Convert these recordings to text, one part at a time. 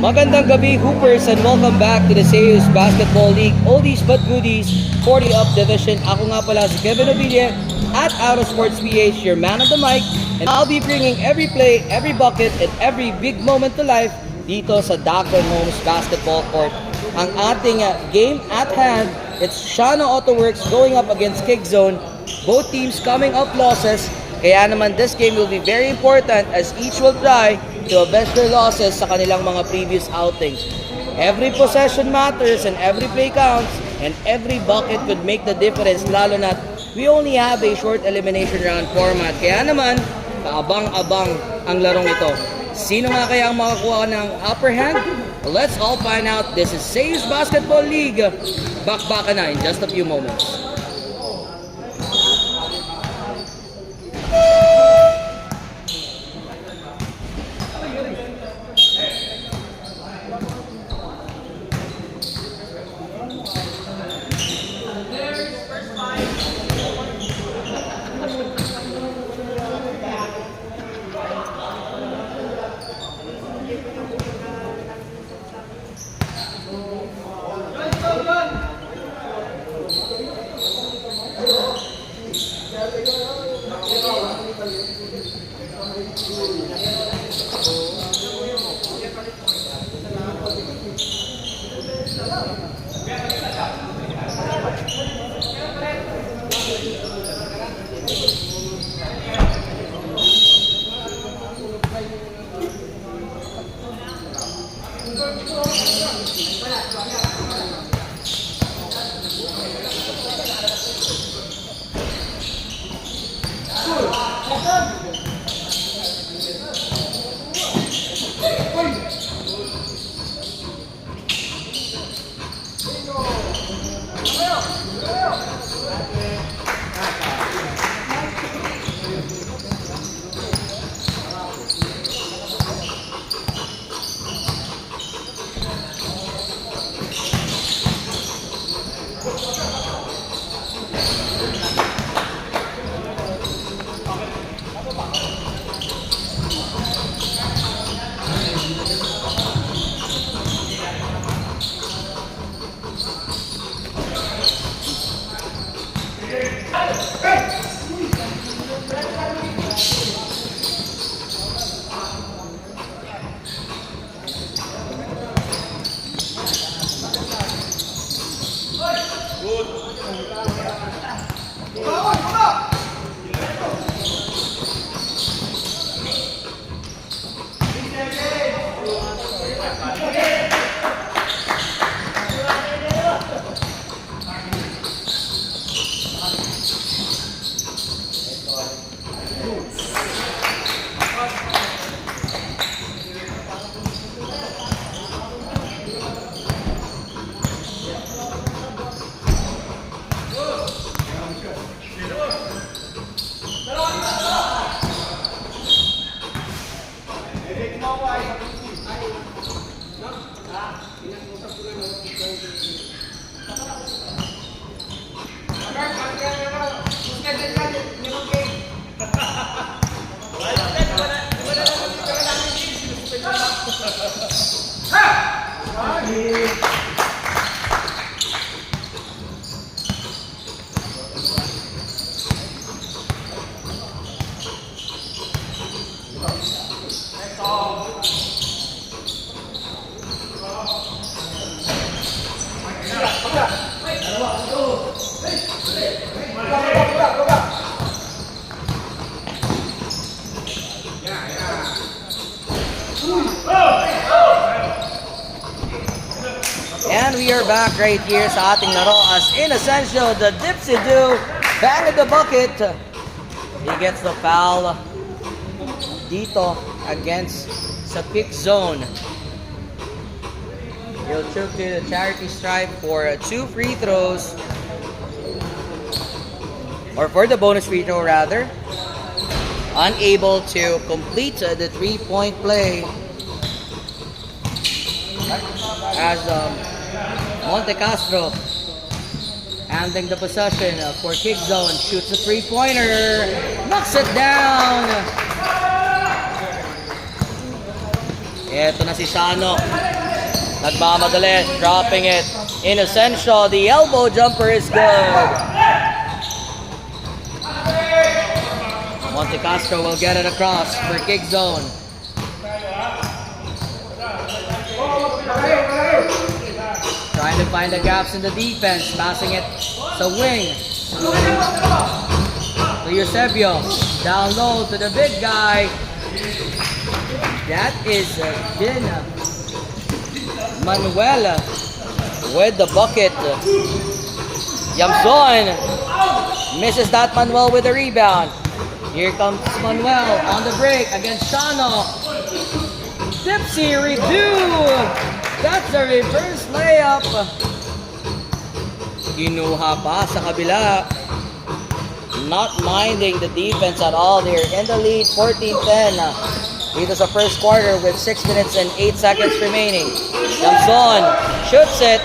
Magandang gabi, Hoopers, and welcome back to the Seus Basketball League Oldies but Goodies 40 Up Division. Ako nga pala si Kevin Obille at Auto Sports PH, your man on the mic. And I'll be bringing every play, every bucket, and every big moment to life dito sa Dacron Homes Basketball Court. Ang ating game at hand, it's Shana Autoworks going up against Kickzone. Both teams coming off losses. Kaya naman this game will be very important as each will try to avenge their losses sa kanilang mga previous outings. Every possession matters and every play counts and every bucket could make the difference, lalo na we only have a short elimination round format. Kaya naman, kaabang-abang ang larong ito. Sino nga kaya ang makakuha ng upper hand? Let's all find out. This is Seus Basketball League. Bakbaka na in just a few moments. And we are back right here sa ating laro as in essential, the Dipsy-Do bang at the bucket. He gets the foul dito against sa pick zone. He'll choke to the charity stripe for 2 free throws. Or for the bonus free throw rather. Unable to complete the 3-point play. As Monte Castro handling the possession for Kickzone, shoots a 3-pointer, knocks it down. Ito na si Shano. Nagmamadali, dropping it. Inocencio, the elbow jumper is good. Monte Castro will get it across for kick zone. Trying to find the gaps in the defense, passing it sa wing. To Eusebio, down low to the big guy. That is Din Manuel with the bucket. Yamson misses that. Manuel with the rebound. Here comes Manuel on the break against Shano. Dipsy redo. That's a reverse layup. Kinuha pa sa kabila. Not minding the defense at all. They're in the lead, 14-10. Dito sa first quarter with 6 minutes and 8 seconds remaining. Yamson shoots it.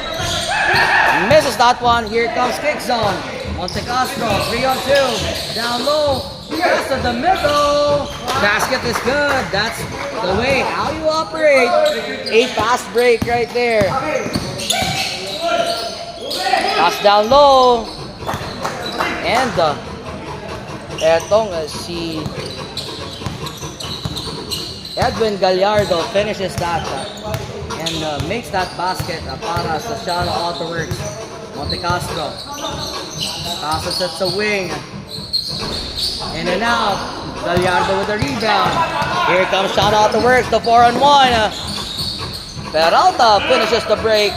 Misses that one. Here comes kick zone. Monte Castro, 3-on-2. Down low. Pass to the middle. Basket is good. That's the way how you operate. 8-pass break right there. Pass down low. And etong si Edwin Gallardo finishes that and makes that basket para sa Shano AutoWorks. Monte Castro passes it to wing. In and out. Gallardo with the rebound. Here comes Shano AutoWorks, the 4-on-1. Peralta finishes the break.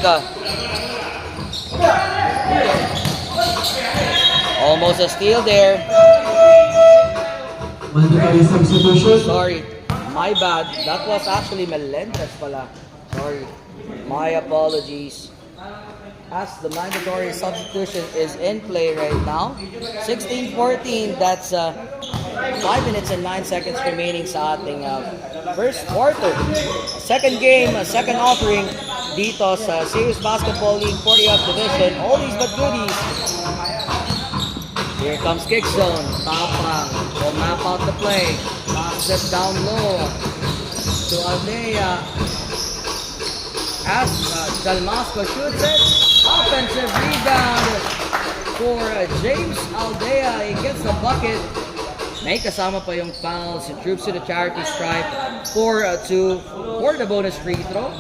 Almost a steal there. Sorry, my bad. That was actually Melendez pala. Sorry, my apologies. As the mandatory substitution is in play right now. 16-14, that's 5 minutes and 9 seconds remaining sa ating first quarter. Second game, second offering dito sa Serious Basketball League 40 Up Division. Oldies but goodies. Here comes kick zone. Tapang will map out the play. Pass it down low to Aldea. As Dalmasco shoots it. Offensive rebound for James Aldea. He gets the bucket. May kasama pa yung fouls. He troops to the charity stripe. 4-2 for the bonus free throw.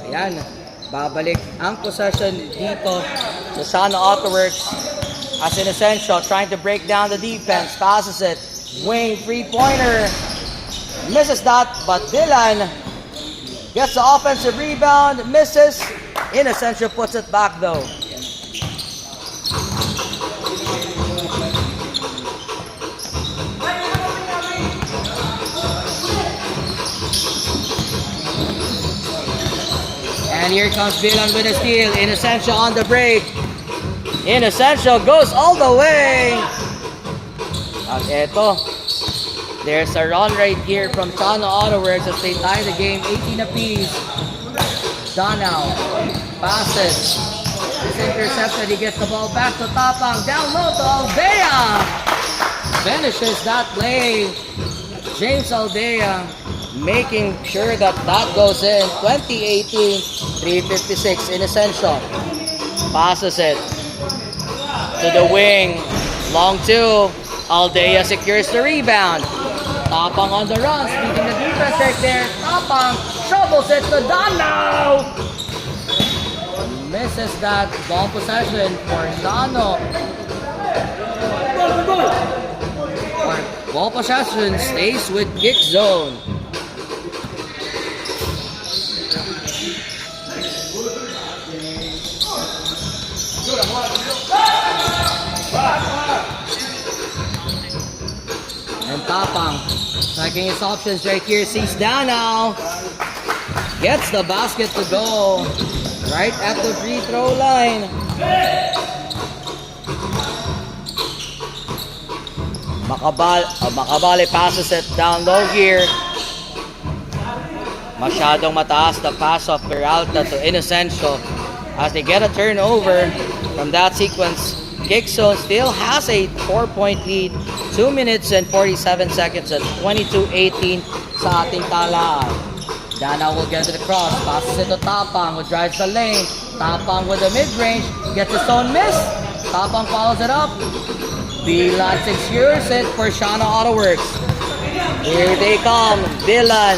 Ayan, babalik ang possession dito sa Shano AutoWorks. As Inocencio trying to break down the defense, passes it, wing three-pointer, misses that, but Dylan gets the offensive rebound, misses. Inocencio puts it back though. And here comes Dylan with a steal. Inocencio on the break. Inocencio goes all the way. At eto, there's a run right here from Shano AutoWorks as they tie the game 18 apiece. Donau passes. It's intercepted. He gets the ball back to Tapang. Down low to Aldea. Finishes that play. James Aldea making sure that that goes in. 2018, 3:56. Inocencio passes it to the wing. Long two. Aldea secures the rebound. Tapang on the run. Speaking the defense right there. Tapang shovels it to Donau. Misses that ball possession for Shano. Ball possession stays with kick zone. And Tapang checking his options right here. Sees Donau. Gets the basket to go. Right at the free throw line. Makabali passes it down low here. Masyadong mataas the pass of Peralta to Inocencio. as they get a turnover from that sequence. Kickzone still has a 4-point lead. 2 minutes and 47 seconds at 22-18 sa ating talaan. Dana will get to the cross. Passes it to Tapang, who drives the lane. Tapang with the mid-range. Gets his own miss. Tapang follows it up. Bilan secures it for Shana Autoworks. Here they come. Bilan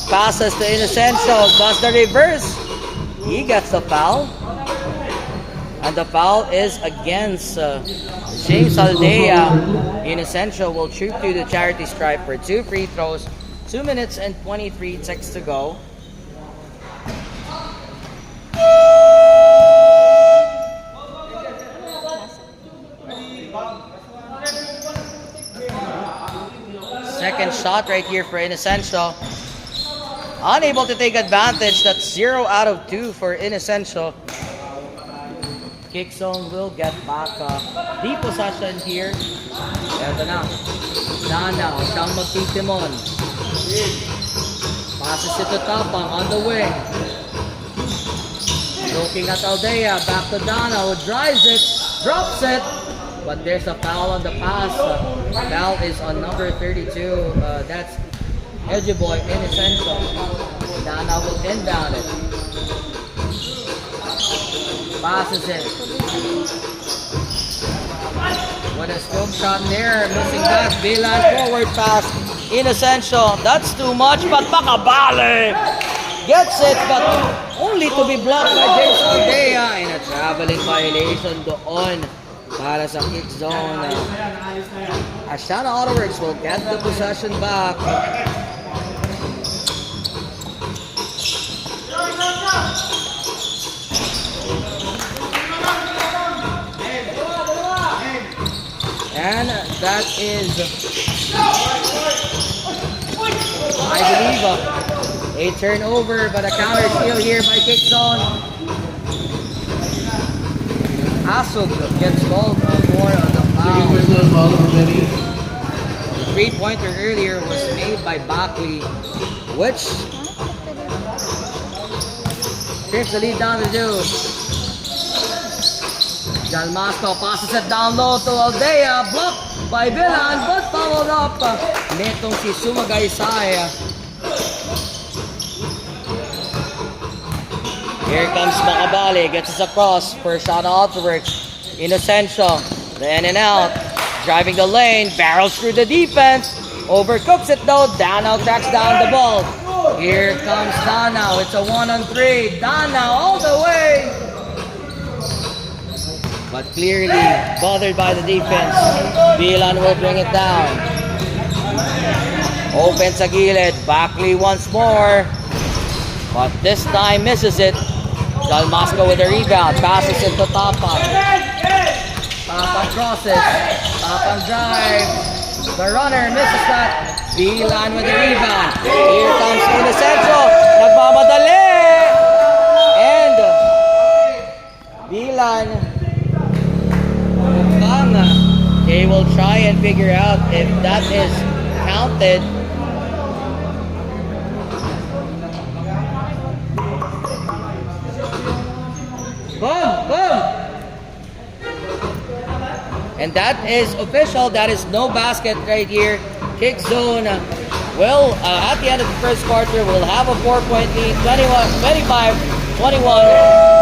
passes to Inocencio. Does the reverse. He gets the foul. And the foul is against James Aldea. Inocencio will shoot through the charity stripe for 2 free throws. 2 minutes and 23 seconds to go. Second shot right here for Inocencio. Unable to take advantage. That's 0 out of 2 for Inocencio. Kickzone will get back deep possession here. Ito na. Dana, siyang magtitimon. Passes it to Tapang on the wing. Looking at Aldea, back to Dana, who drives it, drops it, but there's a foul on the pass. Foul is on number 32. That's Edgeboy Inocencio. Dana will inbound it. Passes it. What a scope shot there. Missing back. Bilan forward pass. Inocencio. That's too much, but Macabale gets it, but only to be blocked by James Aldea in a traveling violation doon para sa kick zone. Ashana Autoworks will get the possession back. And that is, I believe, a turnover, but a counter steal here by Kickzone. Asog gets called more on the foul. The three-pointer earlier was made by Buckley, which takes the lead down to 2. Dalmasco passes it down low to Aldea, blocked by Bilan, but followed up netong si Sumagaysay. Here comes Macabale, gets us across for Shana Autoworks. Inocencio, the in and out, driving the lane, barrels through the defense, overcooks it though. Dana tracks down the ball. Here comes Dana, it's a 1-on-3. Dana all the way. But clearly bothered by the defense. Bilan will bring it down. Open sa gilid. Buckley once more. But this time misses it. Dalmasco with a rebound. Passes it to Tapang. Tapang crosses. Tapang drive. The runner misses that. Bilan with the rebound. Here comes Inocencio. Nagmamadali. And Bilan, they will try and figure out if that is counted. Boom! And that is official. That is no basket right here. Kickzone will, at the end of the first quarter, will have a 4-point lead. 25-21.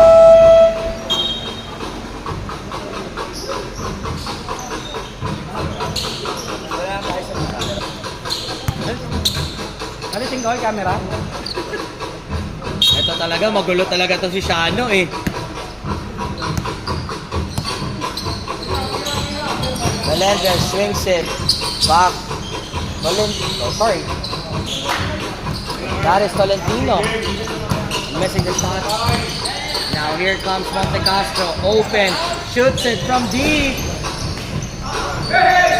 Ano tinggal camera? Ito talaga, magulo talaga to si Shano eh. Melendez swings it back. Sorry. That is Tolentino. Missing the shot. Now here comes Monte Castro. Open. Shoots it from deep.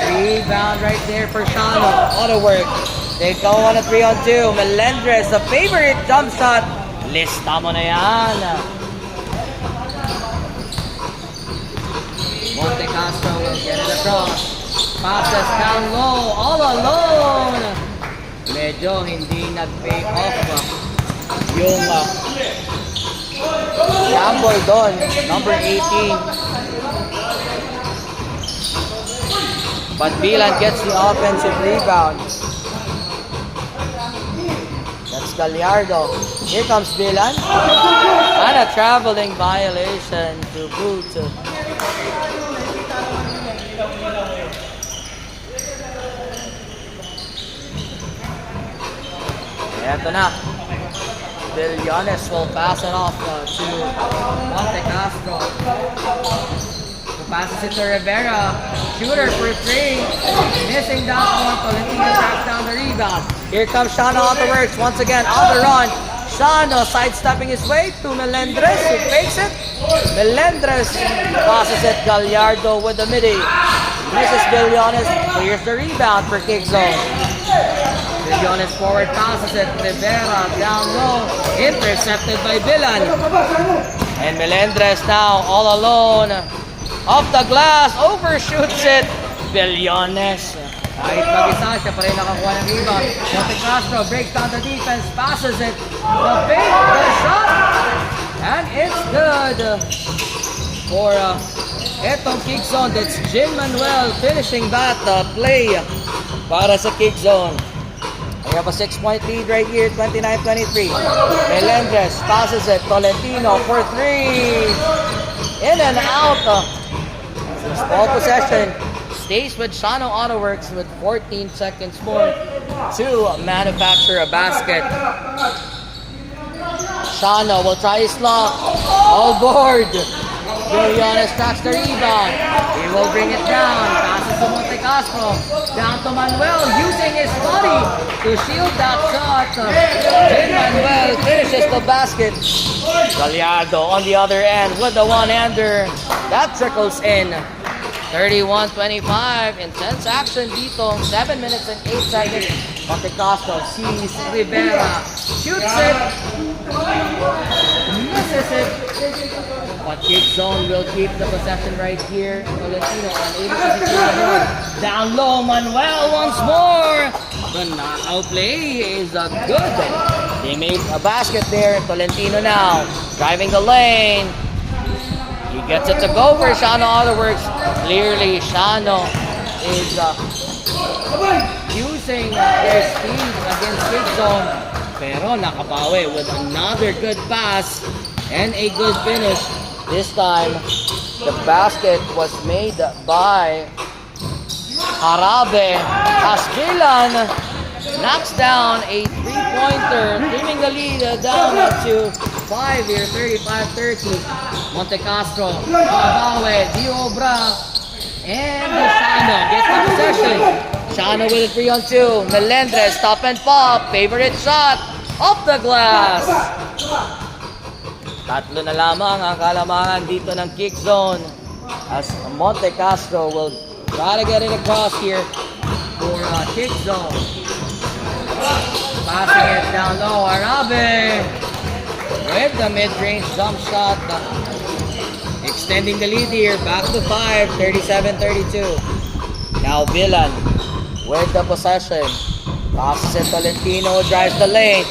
Rebound right there for Shano. Autoworks. They go on a 3-on-2. Melendez, the favorite jump shot. Lista mo na yan. Monte Castro will get it across. Passes down low, all alone. Medyo hindi nag-pay off yung Hambledon, number 18. But Bilan gets the offensive rebound. That's Gallardo. Here comes Bilan. And a traveling violation to boot. Eto na. Villanes will pass it off to Monte Castro. Who passes it to Rivera. Shooter for three. Missing that one. Tolentino tracks down the rebound. Here comes Shano on the works. Once again on the run. Shano sidestepping his way to Melendres. Who fakes it. Melendres passes it. Gallardo with the midi. Misses Villanes. Clears the rebound for kick zone. Villanes forward passes it. Rivera down low. Intercepted by Bilan. And Melendres now all alone. Off the glass. Overshoots it. Villanes. Kahit mag-isa siya pa rin nakakuha ng rebound. Monte Castro breaks down the defense. Passes it. The fake. The shot. And it's good. For etong kick zone. That's Jim Manuel finishing that play para sa kick zone. We have a 6-point lead right here, 29-23. Melendres passes it. Tolentino for three. In and out. Ball possession stays with Shano Auto Works with 14 seconds more to manufacture a basket. Shano will try his luck. All board. Villanes tracks the rebound. He will bring it down. Passes to Monte Castro. Down to Manuel using his body to shield that shot. Jim Manuel finishes the basket. Gallardo on the other end with the one-hander. That trickles in. 31-25. Intense action dito. 7 minutes and 8 seconds. Monte Castro sees Rivera. Shoots it. Misses it. But kick zone will keep the possession right here. Tolentino unable to secure the board. Down low, Manuel once more. The knockout play is good. They made a basket there. Tolentino now driving the lane. He gets it to go for Shano Auto Works. Clearly, Shano is using their speed against kick zone. Pero nakabawi with another good pass and a good finish. This time, the basket was made by Harabe. Bilan knocks down a three-pointer, bringing the lead down to 5 here, 35-30. Monte Castro, Babawe, Diobra, and Shano gets the possession. Shano with a 3-on-2. Melendres, stop and pop, favorite shot, off the glass. Tatlo na lamang ang kalamangan dito ng kick zone as Monte Castro will try to get it across here for kick zone. Passing it down low, Arabe with the mid-range jump shot. Extending the lead here, back to 5, 37-32. Now Bilan with the possession. Passes it, Tolentino drives the lane.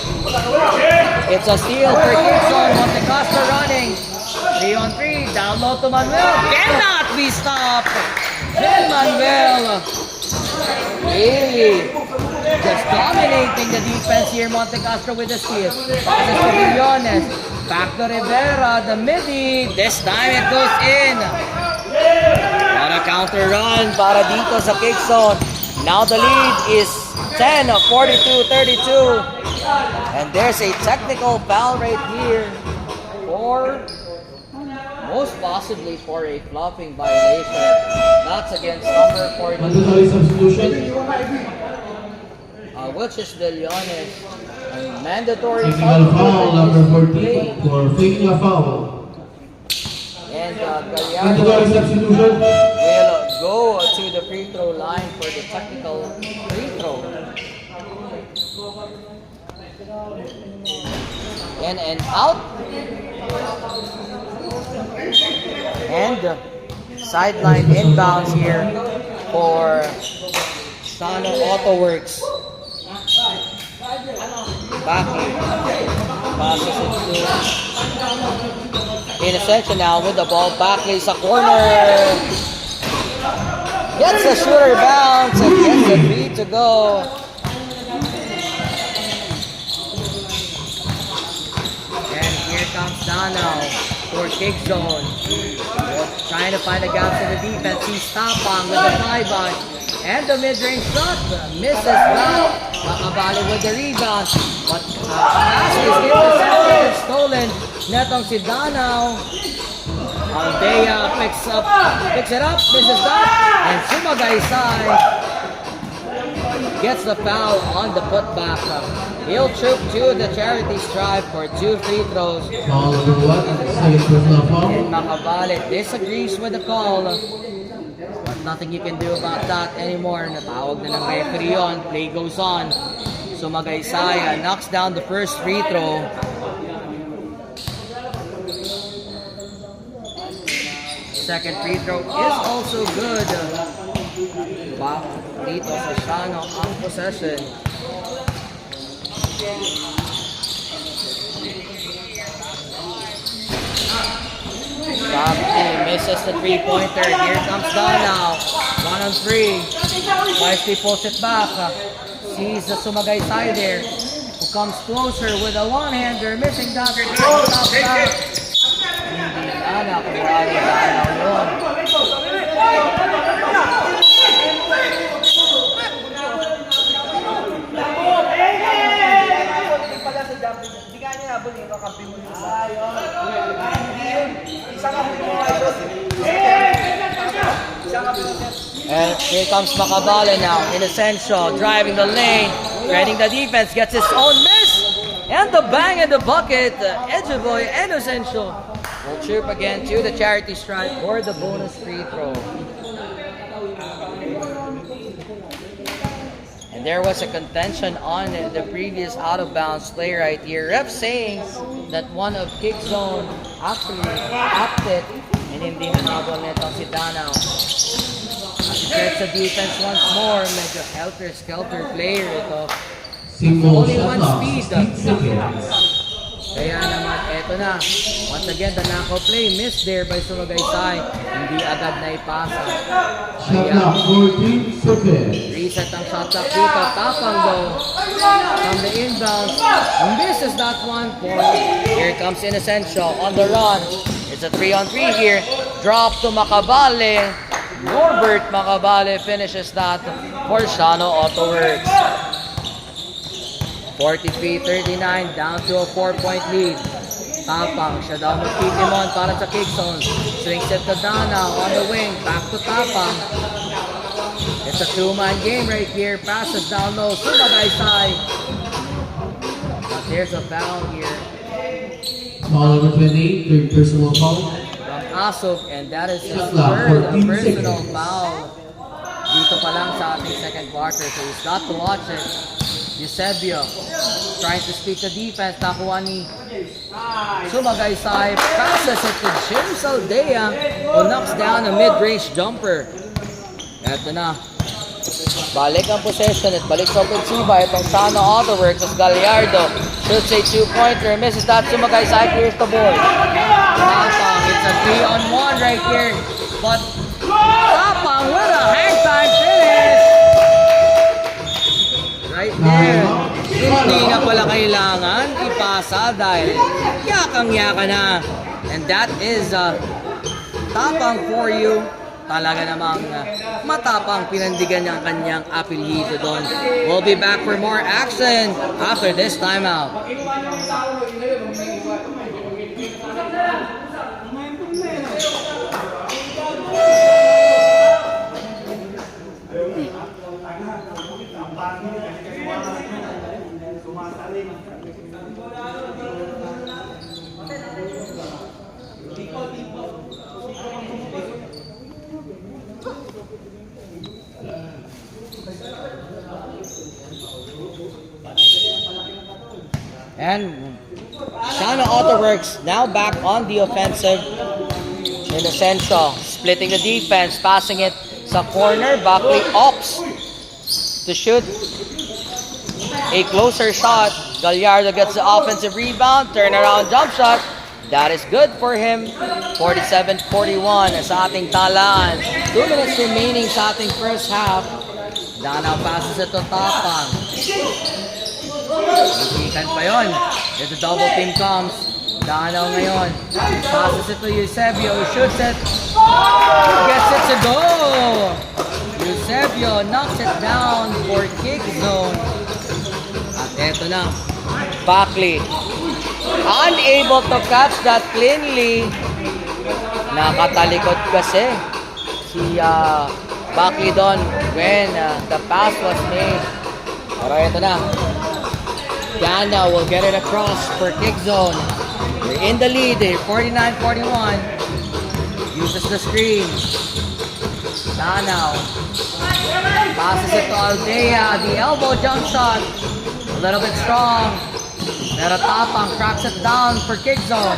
It's a steal for kick zone. Monte Castro running. 3-on-3, down low to Manuel. Cannot be stopped. Then Manuel really just dominating the defense here. Monte Castro with the steal. Passes to Villanes. Back to Rivera, the midi. This time it goes in. What a counter run para dito sa kick zone. Now the lead is 10, 42-32. And there's a technical foul right here for, most possibly for a fluffing violation. That's against number 40. Which is Villanes. Mandatory foul number 14 for faking a foul. And Gallardo will go to the free throw line for the technical free throw. In and out. And sideline inbounds here for Shano Auto Works. Back passes it to Inocencio now with the ball. Backley sa corner. Gets the shooter bounce and gets the 3 to go. And here comes Danao for kick zone. Trying to find the gaps in the defense. He's Tapang with the flyby. And the mid-range shot. Misses that. Makabali with the rebound. But pass is intercepted and stolen. Netong si Danao. Aldea picks it up, misses that. And Sumagaysay gets the foul on the putback. He'll troop to the charity stripe for 2 free throws. Foul number 1, second personal foul. And Makabalit disagrees with the call. But nothing you can do about that anymore. Natawag na ng referee on. Play goes on. Sumagaysay knocks down the first free throw. Second free throw is also good. Back dito sa Shano ang possession. Bobby misses the three-pointer. Here comes Danao. 1 on 3. Wisely pulls it back. Sees the Sumagaysay there. Who comes closer with a one-hander. Missing that. Hindi na kung wala Danao yun. And here comes Makabale now. Inocencio driving the lane, threading the defense, gets his own miss, and the bang in the bucket. Edgeboy Inocencio will chirp again to the charity stripe for the bonus free throw. And there was a contention on the previous out-of-bounds play right here. Ref saying that one of kick zone actually tapped it and hindi na nabol nito si Danao. As he checks the defense once more, medyo helter-skelter player ito. Single Only shot one clock, speed. 16 seconds. Kaya naman, eto na. Once again, the knockout play missed there by Sumagaysay. Hindi agad na ipasa. Shot clock, 14 seconds. Reset ang shot clock dito. Tapang though. From the inbounds. Misses that one for. Here comes Inocencio on the run. It's a 3-on-3 here. Drop to Makabale. Norbert Makabale finishes that for Shano Autoworks. 43-39, down to a 4-point lead. Tapang, siya daw magtitimon para sa kick zone. Swings it to Danao on the wing, back to Tapang. It's a two-man game right here. Passes down low, Sumagaysay. But there's a foul here Foul number 28, third personal foul. from Asok, and that is his Shot clock, third 14 personal seconds. foul. Dito pa lang sa ating second quarter, so he's got to watch it. Eusebio trying to speak the defense. Nakuha ni Sumagaysay. Passes it to James Aldea, who knocks down a mid-range jumper. Eto na. Balik ang possession at balik sa ofensiba. Itong Shano Autoworks as Gallardo shoots a two-pointer. Misses that. Sumagaysay clears the board. Tapang, it's a 3-on-1 right here. But Tapang with a hang time finish. Right there. Hindi na pala kailangan ipasa dahil yakang-yaka na. And that is Tapang for you. Talaga namang matapang pinandigan niya ang kanyang apelyido doon. We'll be back for more action after this timeout. And Shano Autoworks now back on the offensive. Inocencio splitting the defense, passing it sa corner. Backley opts to shoot a closer shot. Gallardo gets the offensive rebound, turnaround jump shot. That is good for him. 47-41 sa ating talaan. 2 minutes remaining sa ating first half. Danao passes it to Tapang. Ikikan pa yun. The double team comes. Danao ngayon. Passes it to Eusebio. Shoots it. Gets it to go. Eusebio knocks it down for kick zone. At eto na. Buckley. Unable to catch that cleanly. Nakatalikod kasi si Buckley doon when the pass was made. Pero ito na. Dana will get it across for kick zone. They're in the lead. They're 49-41. Uses the screen. Danao. Passes it to Aldea. The elbow jump shot. A little bit strong. Pero Tapang cracks it down for kick zone.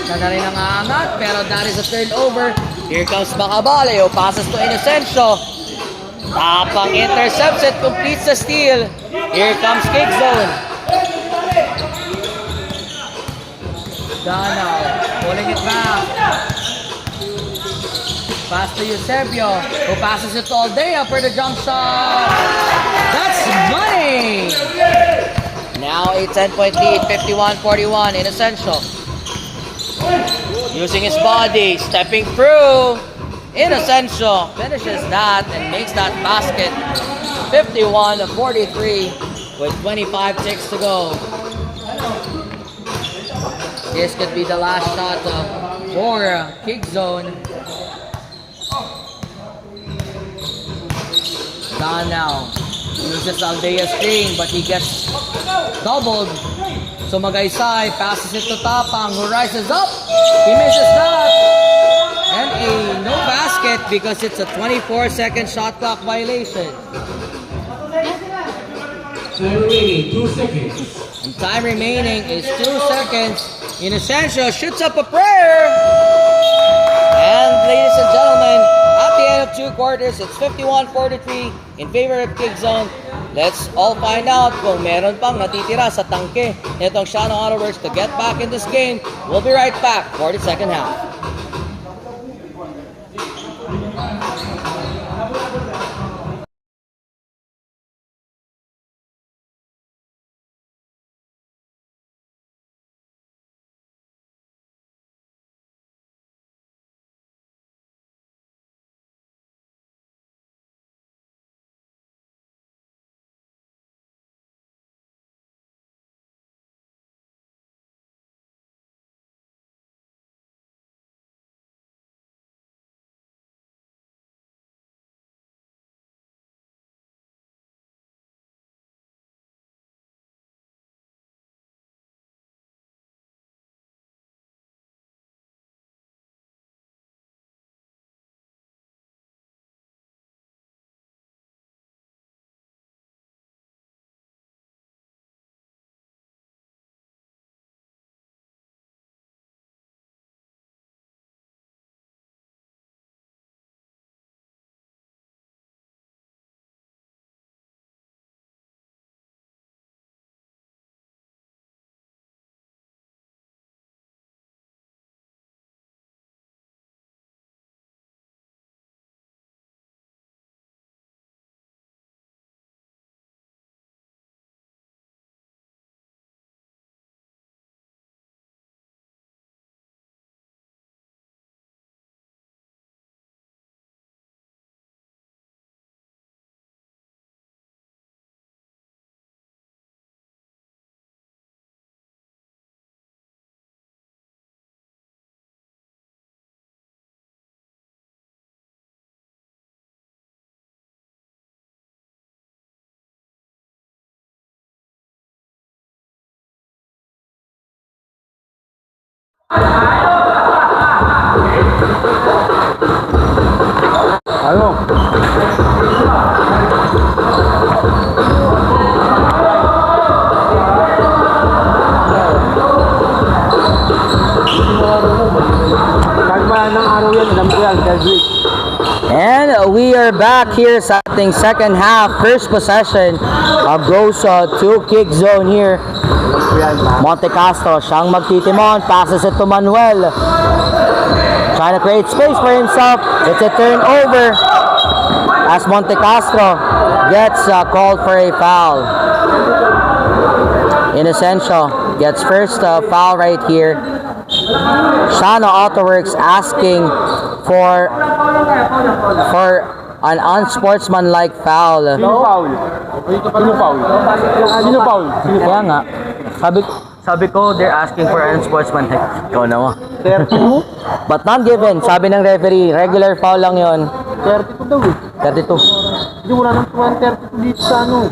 Siya na rin ang aangat, pero that is a turnover. Here comes Macabaleo. Passes to Inocencio. Tapang intercepts it, completes the steal. Here comes kick zone. Danao pulling it back. Pass to Eusebio, who passes it to Aldea for the jump shot. That's money! Now a 10-point lead, 51-41, Inocencio. Using his body, stepping through. Inocencio finishes that and makes that basket. 51-43 with 25 ticks to go. This could be the last shot for kick zone. Danao uses Aldea's screen, but he gets doubled. So Magaysay passes it to Tapang, who rises up. He misses that. And a no basket because it's a 24-second shot clock violation. Time remaining 2 seconds. And time remaining is 2 seconds. Inocencio shoots up a prayer. And ladies and gentlemen, at the end of 2 quarters, it's 51-43 in favor of kick zone. Let's all find out kung meron pang natitira sa tangke nitong Shano Auto Works to get back in this game. We'll be right back for the second half. And we are back here sa ating second half. First possession goes to kick zone here. Monte Castro, siyang magtitimon. Passes it to Manuel. Trying to create space for himself. It's a turnover. As Monte Castro gets called for a foul. Inocencio gets first foul right here. Shano Autoworks asking for an unsportsmanlike foul. Kaya nga, sabi ko, they're asking for an unsportsmanlike. Ikaw naman. But not given. Sabi ng referee, regular foul lang yon. 32 daw eh. 32. Hindi, wala nang 32 dito sa ano.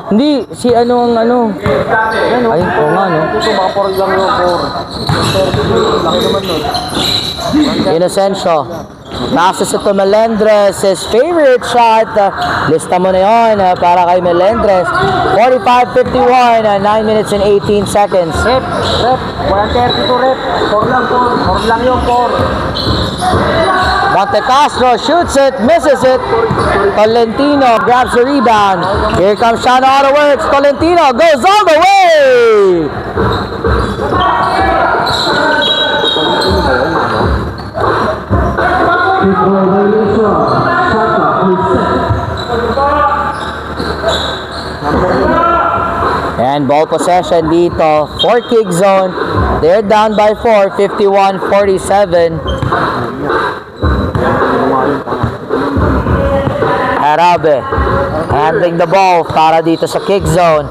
Hindi, si ano ang ano. Ayun po nga, no? Ito, mga 4 lang yun, 4. 32, laki naman nun. Inocencio. Passes it to Melendres. His favorite shot. Lista mo na yun para kay Melendres. 45-51. 9 minutes and 18 seconds. Rep. Walang 32 rep. 4 lang, 4 lang yun, 4. Monte Castro shoots it, misses it. Tolentino grabs the rebound. Here comes Shano Autoworks. Tolentino goes all the way. And ball possession dito for Kick Zone. They're down by 4, 51-47. Arabe handling the ball para dito sa Kick Zone.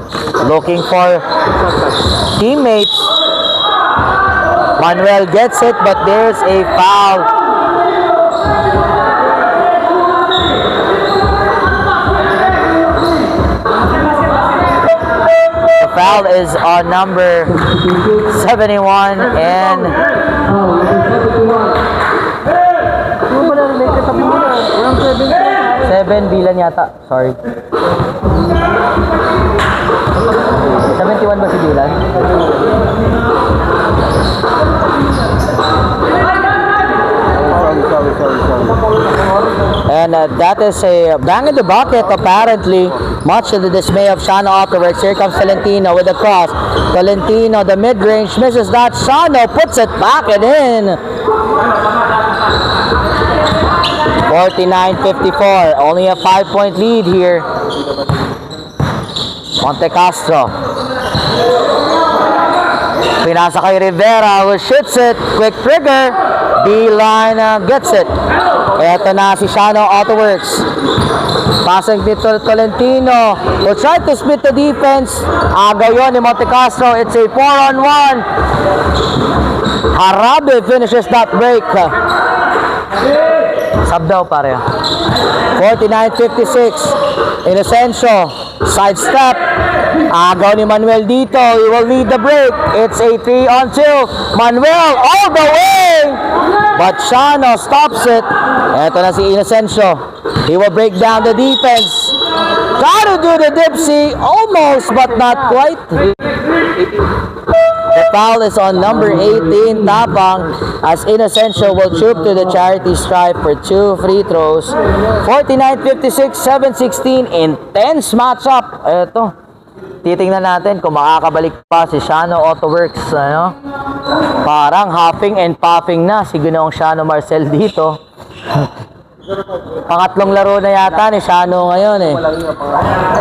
Looking for teammates. Manuel gets it, but there's a foul. The foul is on number 71 and Ano ba na related sabi mo na? Walang 7. 7 bilan yata. Sorry. 71 ba si Bilan? And that is a bang in the bucket apparently, much to the dismay of Shano Autoworks. Here comes Tolentino with the cross. Tolentino, the mid-range, misses that. Shano puts it back and in. 49-54. Only a 5-point lead here. Monte Castro. Pinasa kay Rivera who shoots it. Quick trigger. D-line gets it. Eto na si Shano Autoworks. Passing dito Tolentino. Will try to split the defense. Agaw yun ni Monte Castro. It's a 4-on-1. Arabe finishes that break. Sub daw pare. 49-56. Inocencio. Sidestep. Agaw ni Manuel dito. He will lead the break. It's a 3-on-2. Manuel all the way. But Shano stops it. Eto na si Inocencio. He will break down the defense. Try to do the dipsy. Almost but not quite. The foul is on number 18, Tapang, as Inocencio will troop to the charity stripe for 2 free throws. 49-56, 7-16, intense matchup. Eto, titingnan natin kung makakabalik pa si Shano Autoworks. Ano? Parang hopping and popping na si Ginoong Shano Marcel dito. Pangatlong laro na yata ni Shano ngayon eh.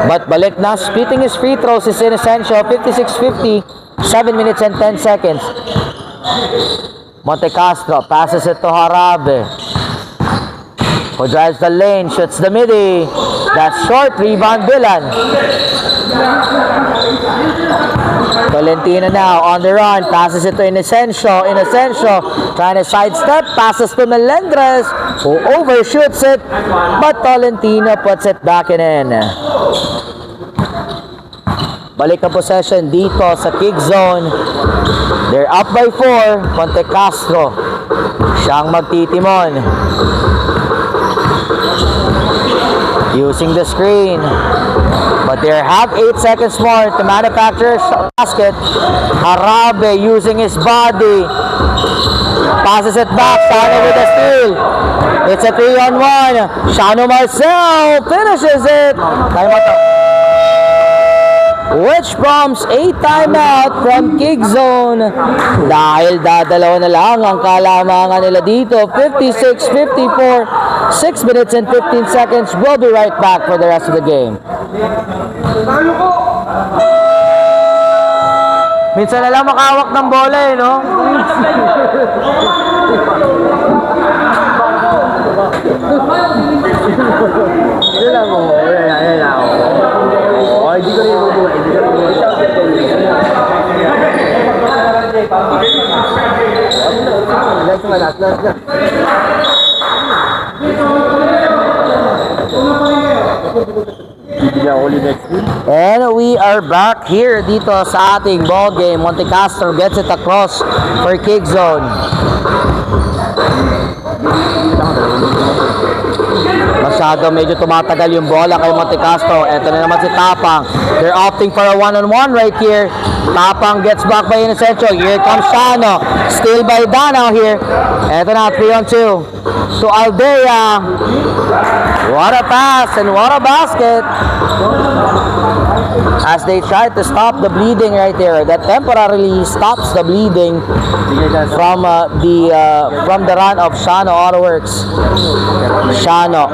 But balik na, splitting his free throws is Inocencio, 56-50. 7 minutes and 10 seconds. Monte Castro passes it to Arabe, who drives the lane, shoots the midi. That's short, rebound Bilan. Tolentino now on the run, passes it to Inocencio. Inocencio trying to sidestep, passes to Melendres, who overshoots it, but Tolentino puts it back in. Balik ang possession dito sa Kick Zone. They're up by 4. Monte Castro siyang magtitimon. Using the screen. But they have 8 seconds more to manufacture a basket. Arabe using his body. Passes it back. Shano with a steal. It's a 3-on-1. Shano Marcel finishes it. Time out. which prompts a timeout from Kick Zone. Dahil dadalawa na lang ang kalamangan nila dito, 56-54, 6 minutes and 15 seconds. We'll be right back for the rest of the game. Minsan na lang makawak ng bola eh, no? Yan lang mo. Yan lang. Oh, hindi ko rin mabuhay. Hindi ko rin mabuhay. And we are back here dito sa ating ball game. Monte Castro gets it across for Kick Zone. Masyado medyo tumatagal yung bola kay Monte Castro. Ito na naman si Tapang. They're opting for a one-on-one right here. Tapang gets back by Inocencio. Here comes Shano. Still by Danao here. Ito na, 3-on-2 to Aldea. What a pass and what a basket. As they try to stop the bleeding right there. That temporarily stops the bleeding from the run of Shano Autoworks. Shano.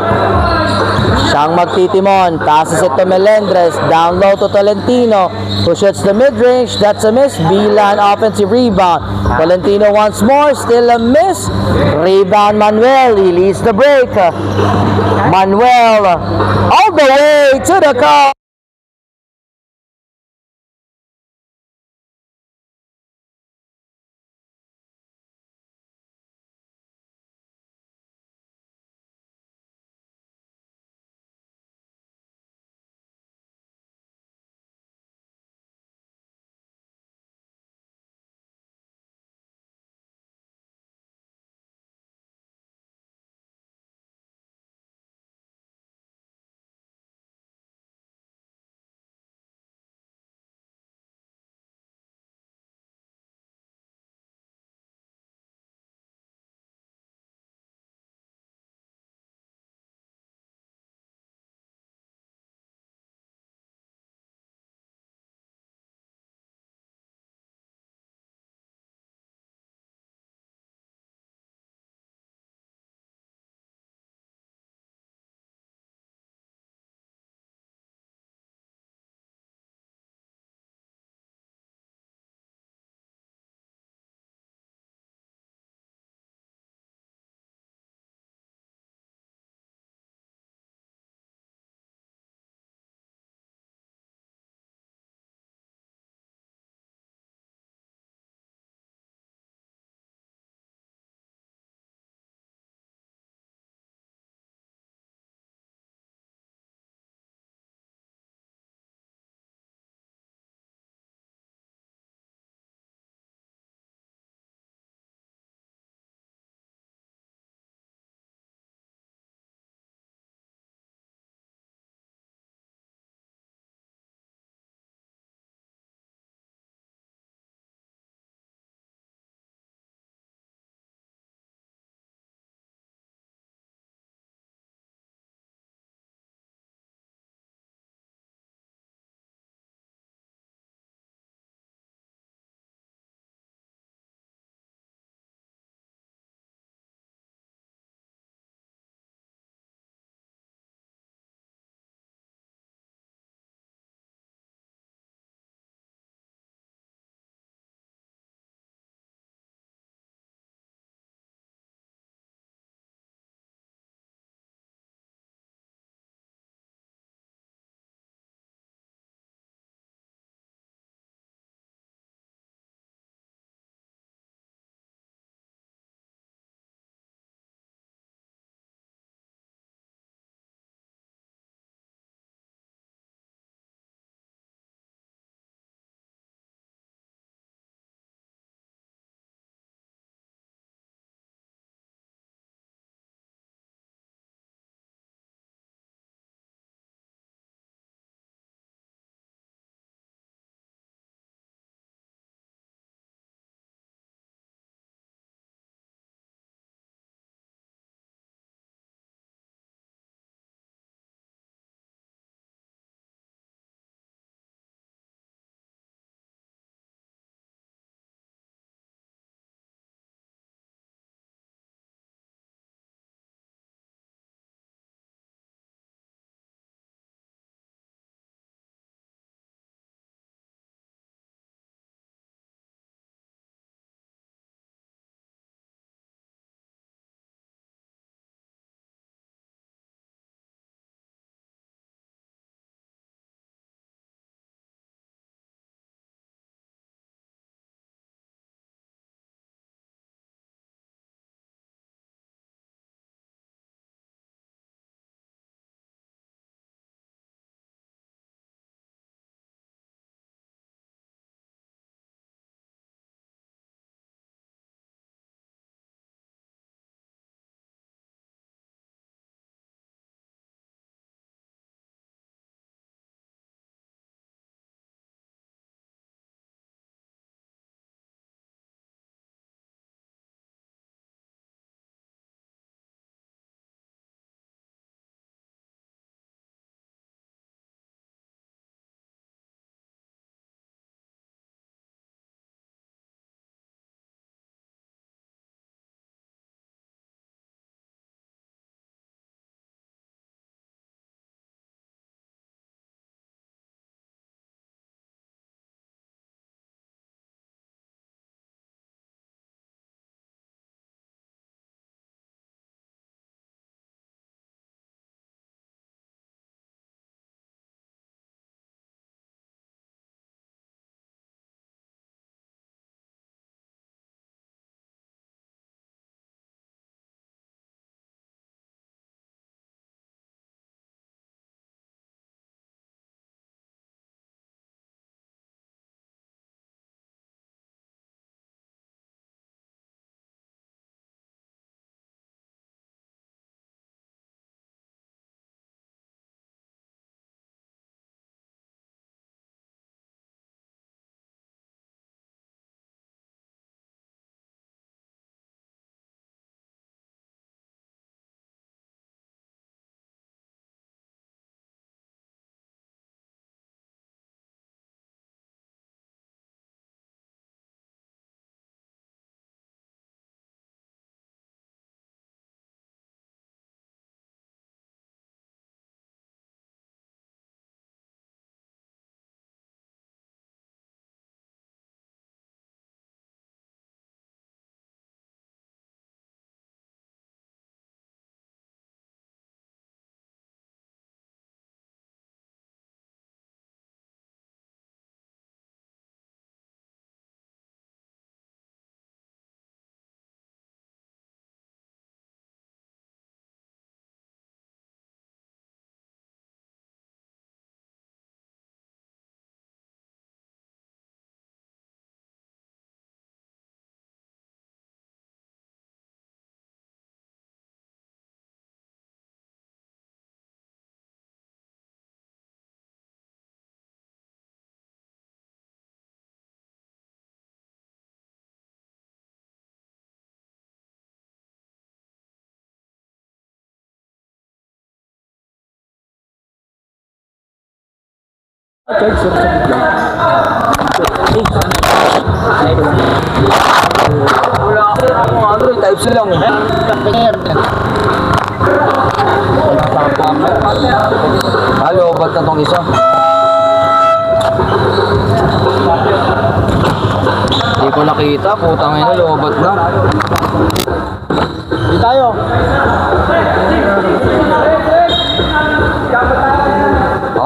Siyang magtitimon. Passes it to Melendres. Down low to Tolentino, who shoots the mid-range. That's a miss. Bilan offensive rebound. Tolentino once more. Still a miss. Rebound Manuel. He leads the break. Manuel all the way to the cup. Charge sir sa bigla. Wala ako Android type C lang. Halo, ba't na tong isa? Hindi ko nakita, putang ina, lobat na. Di tayo.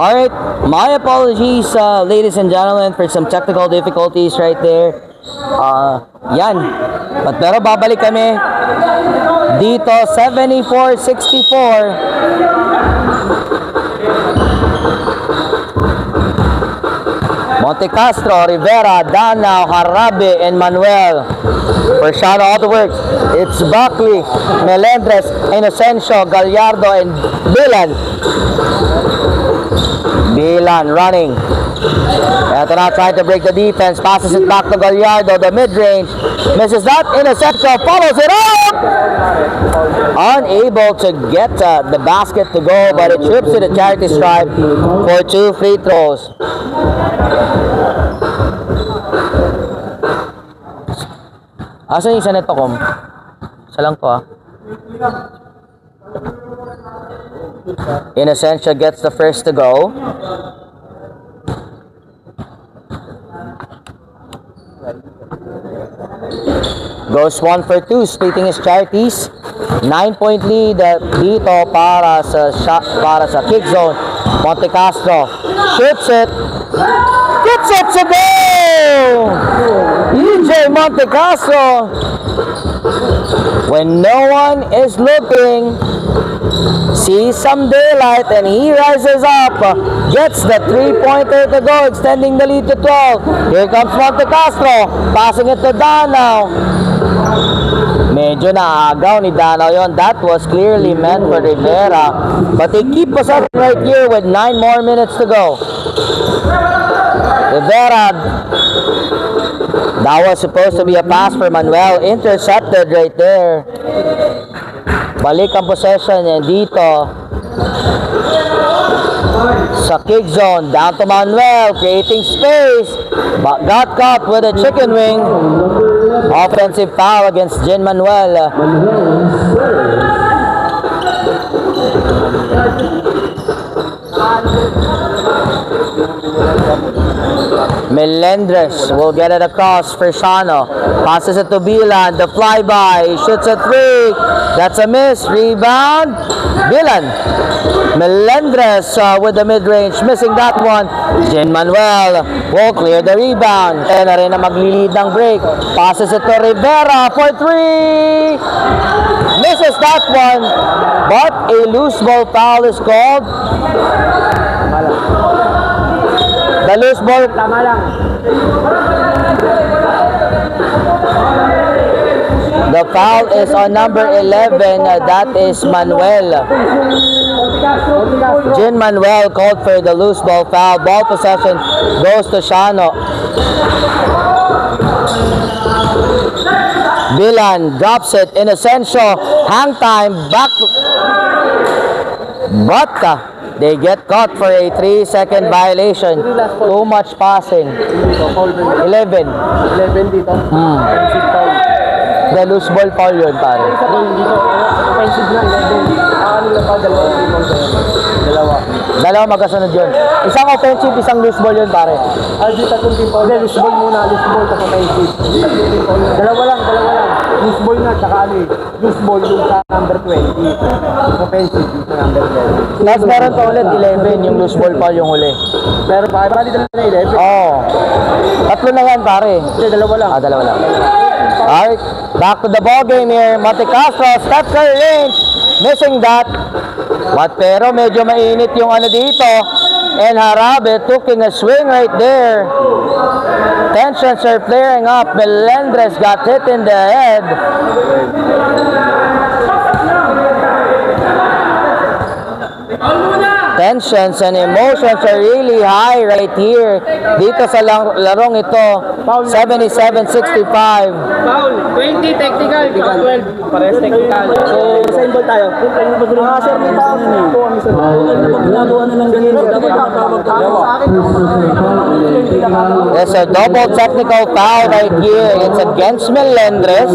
Alright, my apologies, ladies and gentlemen, for some technical difficulties right there. Yan. But pero babalik kami dito, 74-64. Monte Castro, Rivera, Danao, Harabe, and Manuel. For Shano Autoworks, it's Buckley, Melendres, Inocencio, Gallardo, and Bilan. Bilan running. Ito na, trying to break the defense. Passes it back to Gallardo. The mid-range. Misses that. Inocencio follows it up. Unable to get the basket to go, but it trips to the charity stripe for 2 free throws. Asan yung isa nito, Kom? Isa lang to, ah. Inocencio gets the first to go. Goes 1 for 2, splitting his charities. 9-point lead dito para sa kick zone. Monte Castro shoots it. Gets it to go! EJ Monte Castro, when no one is looking, sees some daylight and he rises up, gets the 3-pointer to go, extending the lead to 12. Here comes Monte Castro, passing it to Danao. Medyo naagaw ni Danao yon. That was clearly meant for Rivera, but they keep us up right here with 9 more minutes to go. Rivera, that was supposed to be a pass for Manuel, intercepted right there. Balik ang possession and dito sa kick zone, down to Manuel, creating space, but got caught with a chicken wing. Offensive foul against Jin Manuel. Melendres will get it across for Shano. Passes it to Bilan. The flyby. Shoots a 3. That's a miss. Rebound. Bilan. Melendres with the mid-range. Missing that one. Jin Manuel will clear the rebound. Kaya na rin na maglilid ng break. Passes it to Rivera for 3. Misses that one. But a loose ball foul is called. The loose ball. Tama lang. The foul is on number 11. That is Manuel. Jin Manuel called for the loose ball foul. Ball possession goes to Shano. Bilan drops it. Inocencio. Hang time. Back to... But they get caught for a 3-second violation. Too much passing. 11. 11 dito. The loose ball foul yun, pare. Dito. Offensive na 11. Ano pa Dalawa magkasunod yun. Isang offensive, isang loose ball yun, pare. Dito tatlong team foul. Loose ball muna. Loose ball tapos offensive. Dalawa lang. Loose ball na tsaka ano eh. Loose ball yung sa number 20. Offensive yung sa number 11. Tapos meron pa ulit 11, yung loose ball foul yung huli. Pero bali dalawa na 11. Oo. Tatlo na yan, pare. Hindi, dalawa lang. Dalawa lang. Alright, back to the ball game here. Monte Castro, step curry range. Missing that. But pero medyo mainit yung ano dito. And Harabe taking a swing right there. Tensions are flaring up. Melendres got hit in the head. tensions and emotions are really high right here. Dito sa larong ito, 77-65. Foul, 20 technical, 12 pares technical. So, sa ball tayo. Sir, may foul. Ginagawa na lang ganyan. There's a double technical foul right here. It's against Melendres.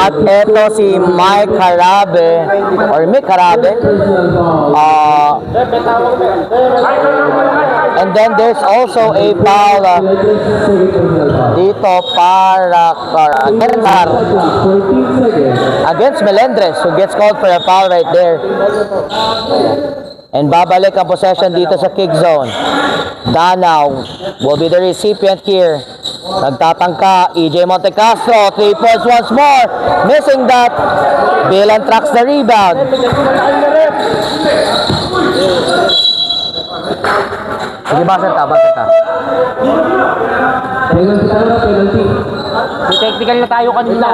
At eto si Mike Harabe, or Mick Harabe. And then there's also a foul dito para against Melendres, who gets called for a foul right there. And babalik ang possession dito sa kick zone. Danao will be the recipient here. Nagtatangka, EJ Montecastro, 3 points once more. Missing that. Bilan tracks the rebound. Sige, basket ka. Penalty. May technical na tayo kanina.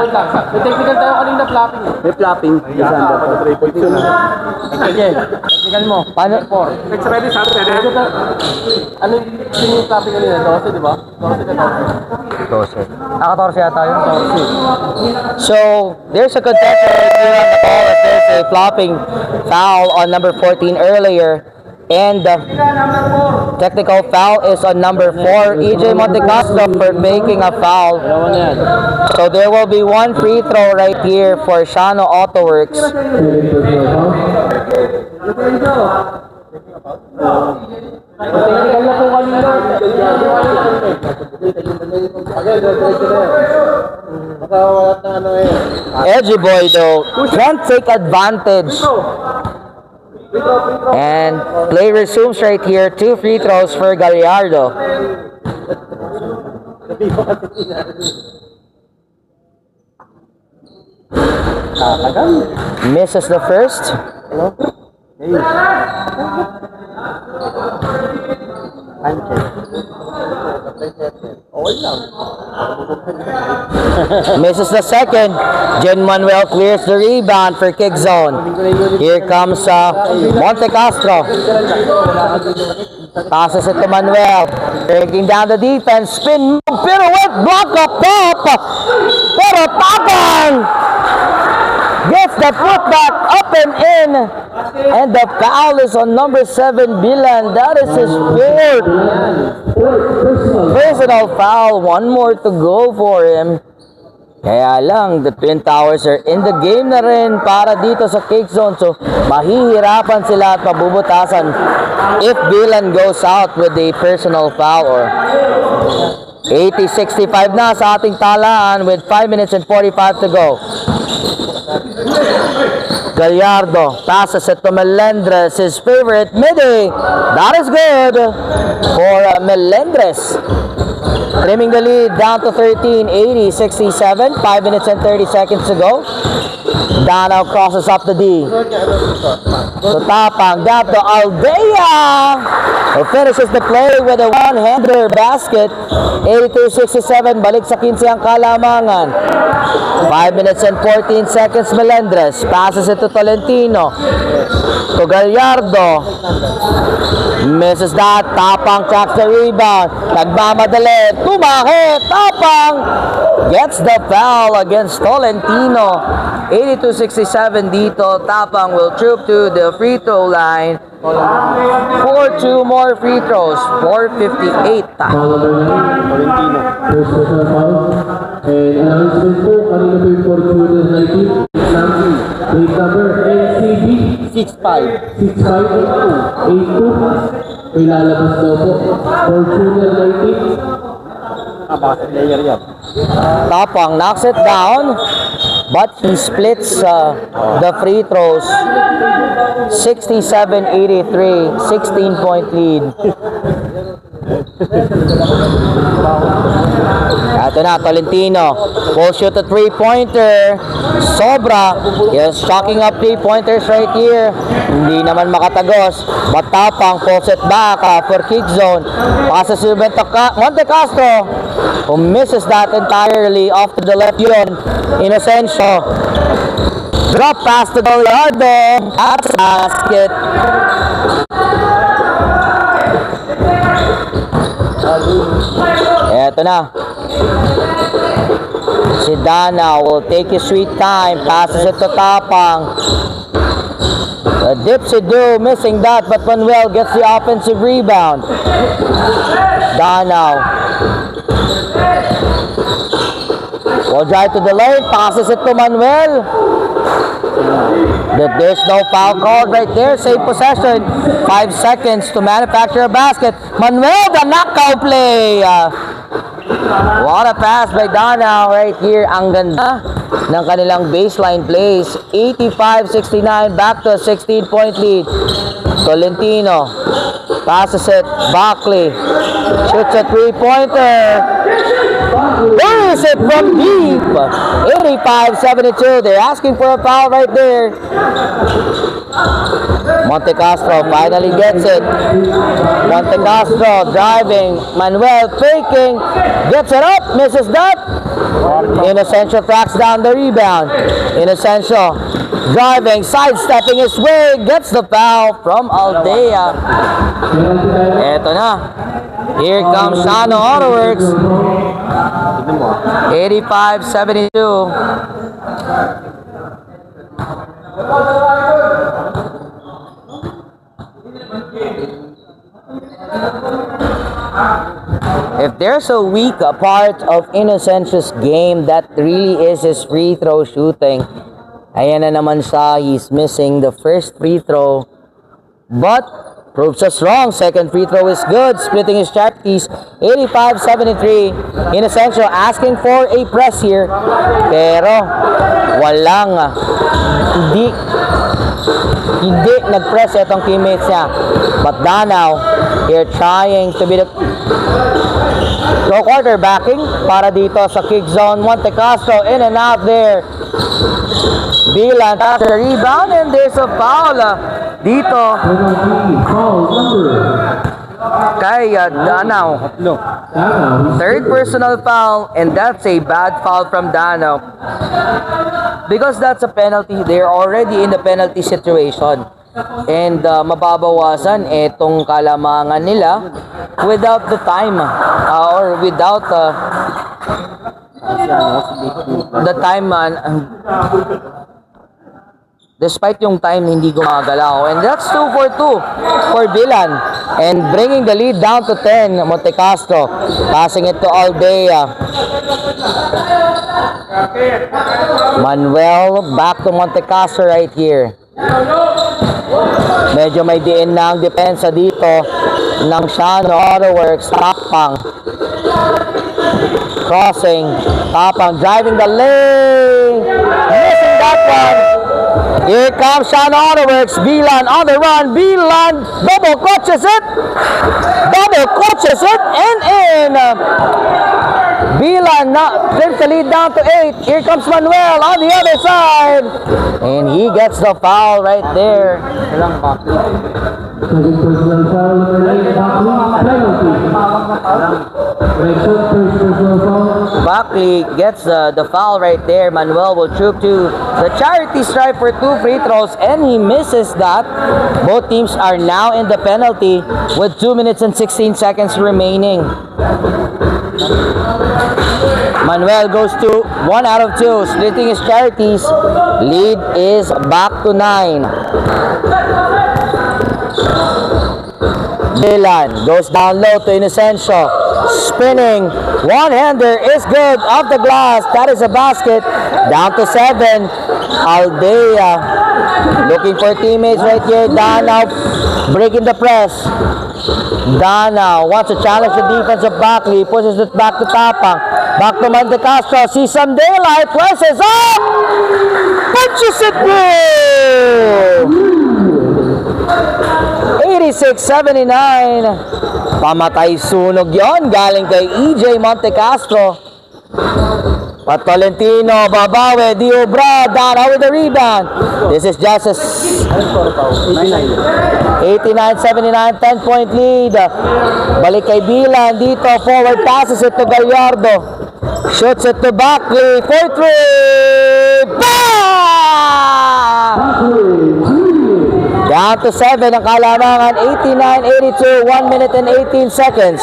May technical tayo kanina, flopping. May flapping. Technical mo. Paano? It's ready, Saturday. Ano yung flopping kanina? 12, di ba? 12 ka 14 yata yun. So, there's a contestant right here on the ball as there's a flopping foul on number 14 earlier. And the technical foul is on number 4, EJ Montecastro, for making a foul. So there will be one free throw right here for Shano Autoworks. Edgy boy though can't take advantage. And play resumes right here. 2 free throws for Gallardo. Misses the first. Misses the second. Jen Manuel clears the rebound for kick zone. Here comes Montecastro. Passes it to Manuel. Breaking down the defense. Spin move. Pirouette. Block up top. Pero tapang. Gets the putback up and in. And the foul is on number 7, Bilan. That is his 4th personal foul. One more to go for him. Kaya lang, the Twin Towers are in the game na rin para dito sa kick zone. So, mahihirapan sila at mabubutasan if Bilan goes out with a personal foul. Or 80-65 na sa ating talaan with 5 minutes and 45 to go. Gallardo passes it to Melendres, his favorite midi. That is good for Melendres. Trimming the lead down to 13, 80-67. 5 minutes and 30 seconds to go. Danao crosses up the D. So Tapang got to Aldea, who finishes the play with a one-hander basket. 82-67. Balik sa 15 ang kalamangan. 5 minutes and 14 seconds. Melendres passes it to Tolentino. To Gallardo. Misses that. Tapang tracks the rebound. Nagmamadali. Tumahe. Tapang gets the foul against Tolentino. 82-67 dito. Tapang will troop to the free throw line for 2 more free throws. 4:58. Tolentino. First personal foul. And announcement po, kanina po yung for Junior 19. Plate number NCB 6582. Ilalabas daw po. For Junior 19. Bakit player yan? Tapang knocks it down, but he splits the free throws. 67-83, 16-point lead. Ito na, Tolentino. Full shoot a 3-pointer. Sobra. Yes, shocking up 3-pointers right here. Hindi naman makatagos. But Tapang pulls it back for kick zone. Passes to Montecastro, who misses that entirely off to the left yun. Inocencio. Drop pass to Gallardo. That's a basket. Eto na. Si Dana will take his sweet time. Passes it to Tapang. Dipsy Do missing that, but Manuel gets the offensive rebound. Danao will drive to the lane, passes it to Manuel. There's no foul called right there. Save possession. 5 seconds to manufacture a basket. Manuel, the knockout play. What a pass by Danao right here. Ang ganda ng kanilang baseline plays. 85-69, back to a 16-point lead. Tolentino passes it. Buckley shoots a three-pointer. Where is it from deep? 85-72. They're asking for a foul right there. Monte Castro finally gets it. Monte Castro driving. Manuel faking. Gets it up. Misses that. Inocencio tracks down the rebound. Inocencio driving. Sidestepping his way. Gets the foul from Aldea. Eto na. Here comes Shano Autoworks. 85-72. If there's a weak part of Inocencio's game, that really is his free throw shooting. Ayan na naman siya. He's missing the first free throw. But proves us wrong. Second free throw is good. Splitting his charities. 85-73. Inocencio asking for a press here. Pero walang hindi nag-press itong teammates niya. But Danao here trying to be the quarterbacking para dito sa kick zone. Monte Castro in and out there. Bilan after the rebound, and there's a foul dito kay Danao. Third personal foul, and that's a bad foul from Danao because that's a penalty. They're already in the penalty situation, and mababawasan itong kalamangan nila without the time or without the time despite yung time hindi gumagalaw. And that's 2 for 2 for Bilan. And bringing the lead down to 10, Monte Castro. Passing it to Aldea. Manuel back to Monte Castro right here. Medyo may diin na ang depensa dito ng Shano Autoworks. Tapang. Crossing. Tapang driving the lane. Missing that one. Here comes Shano Autoworks. Bilan on the run. Bilan double clutches it. And in. Bilan flips the lead down to 8. Here comes Manuel on the other side. And he gets the foul right there. Second personal foul, number 9, penalty. First personal foul. Buckley gets the foul right there. Manuel will troop to the charity stripe for 2 free throws, and he misses that. Both teams are now in the penalty with 2 minutes and 16 seconds remaining. Manuel goes to 1 out of 2, splitting his charities. Lead is back to 9. Bilan goes down low to Inocencio. Spinning. One-hander is good. Off the glass. That is a basket. Down to 7. Aldea looking for teammates right here. Danao breaking the press. Danao wants to challenge the defense of Buckley. Pushes it back to Tapang. Back to Monte Castro. Sees some daylight. Presses up. Punches it through. 86-79. Pamatay sunog yon galing kay EJ Monte Castro. But Tolentino, babawi, Diobra, Dana with the rebound. This is just a 89-79, 10-point lead. Balik kay Bilan dito, forward passes it to Gallardo. Shoots it to Buckley, 4-3. Bang! Down to 7 ang kalamangan. 89-82. 1 minute and 18 seconds.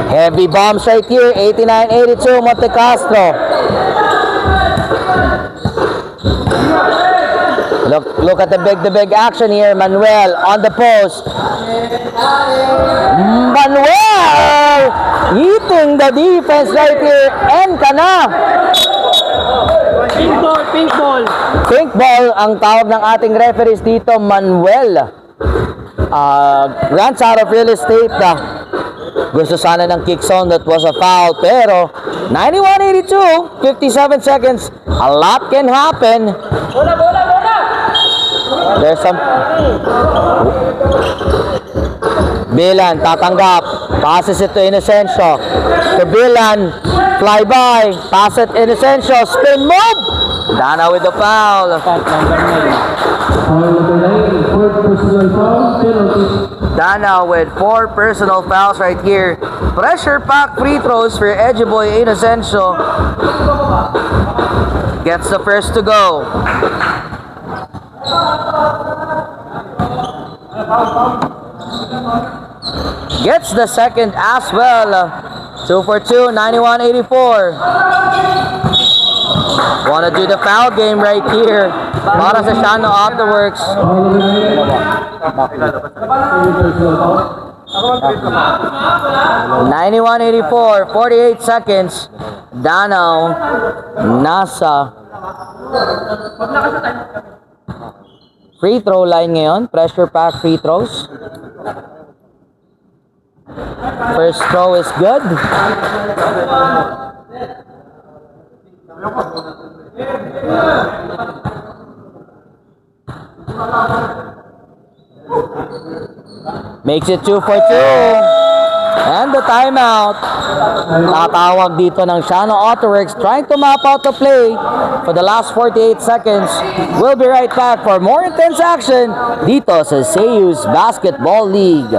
Heavy bombs right here. 89-82. Monte Castro. Look at the big action here. Manuel on the post. Manuel eating the defense right here. And kana. Pink ball ang tawag ng ating referees dito. Manuel grants out of real estate. Gusto sana ng kick zone. That was a foul. Pero 91-82. 57 seconds. A lot can happen. There's some Bilan tatanggap, passes it to Inocencio, to Bilan, fly by, pass it Inocencio, spin move, Dana with the foul. Dana with 4 personal fouls right here. Pressure pack free throws for Edgeboy Inocencio. Gets the first to go. Gets the second as well. 2 for 2, 91-84. Wanna do the foul game right here. Para sa Shano Autoworks. 91-84, 48 seconds. Danao nasa free throw line ngayon. Pressure pack free throws. First throw is good. Makes it 2 for 2. And the timeout. Tatawag dito ng Shano Autoworks, trying to map out the play for the last 48 seconds. We'll be right back for more intense action dito sa Seiyus Basketball League.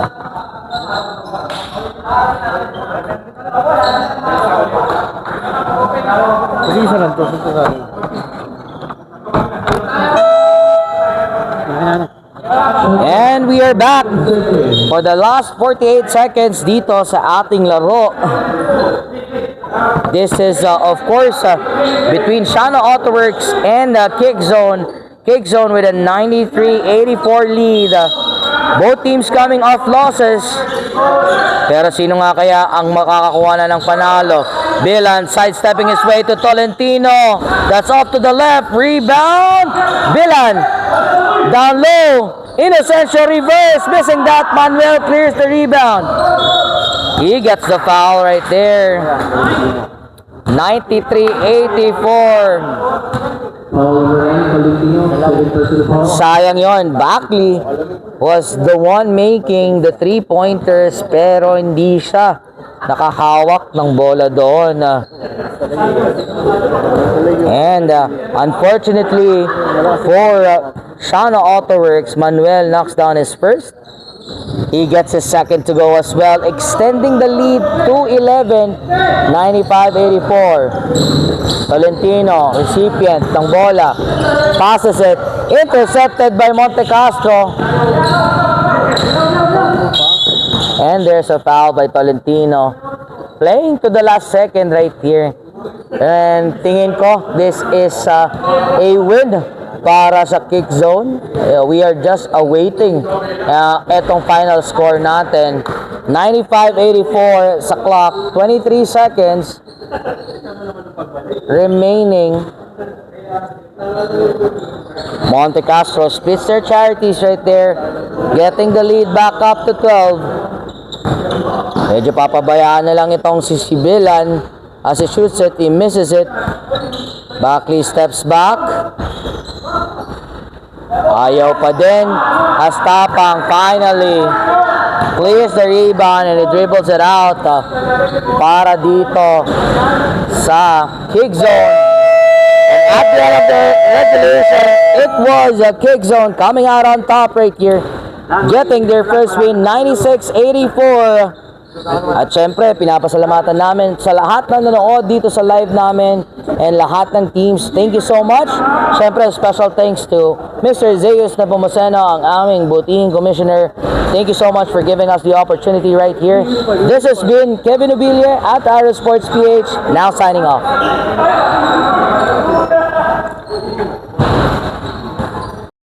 And we are back for the last 48 seconds dito sa ating laro. This is of course between Shano Autoworks and Kick Zone. Kick Zone with a 93-84 lead. Both teams coming off losses. Pero sino nga kaya ang makakakuha na ng panalo? Bilan sidestepping his way to Tolentino. That's off to the left. Rebound. Bilan down low. Inocencio reverse. Missing that. Manuel clears the rebound. He gets the foul right there. 93-84. Sayang yon. Backley was the one making the 3-pointers pero hindi siya nakahawak ng bola doon. And unfortunately for Shano Autoworks, Manuel knocks down his first. He gets his second to go as well, extending the lead to 11, 95-84. Tolentino, recipient ng bola, passes it, intercepted by Monte Castro. And there's a foul by Tolentino. Playing to the last second right here. And tingin ko, this is a win para sa Kick Zone. We are just awaiting etong final score natin. 95-84 sa clock. 23 seconds remaining. Monte Castro splits their charities right there, getting the lead back up to 12. Medyo papabayaan na lang itong si Bilan. As he shoots it, he misses it. Backley steps back. Ayaw pa din. As Tapang finally clears the rebound and he dribbles it out para dito sa Kick Zone. And at the end of the regulation, it was a Kick Zone coming out on top right here, getting their first win, 96-84. At syempre, pinapasalamatan namin sa lahat na nanonood dito sa live namin and lahat ng teams. Thank you so much. Syempre, special thanks to Mr. Zeus Nepomuceno, ang aming butihing commissioner. Thank you so much for giving us the opportunity right here. This has been Kevin Ubille at Aero Sports PH, now signing off.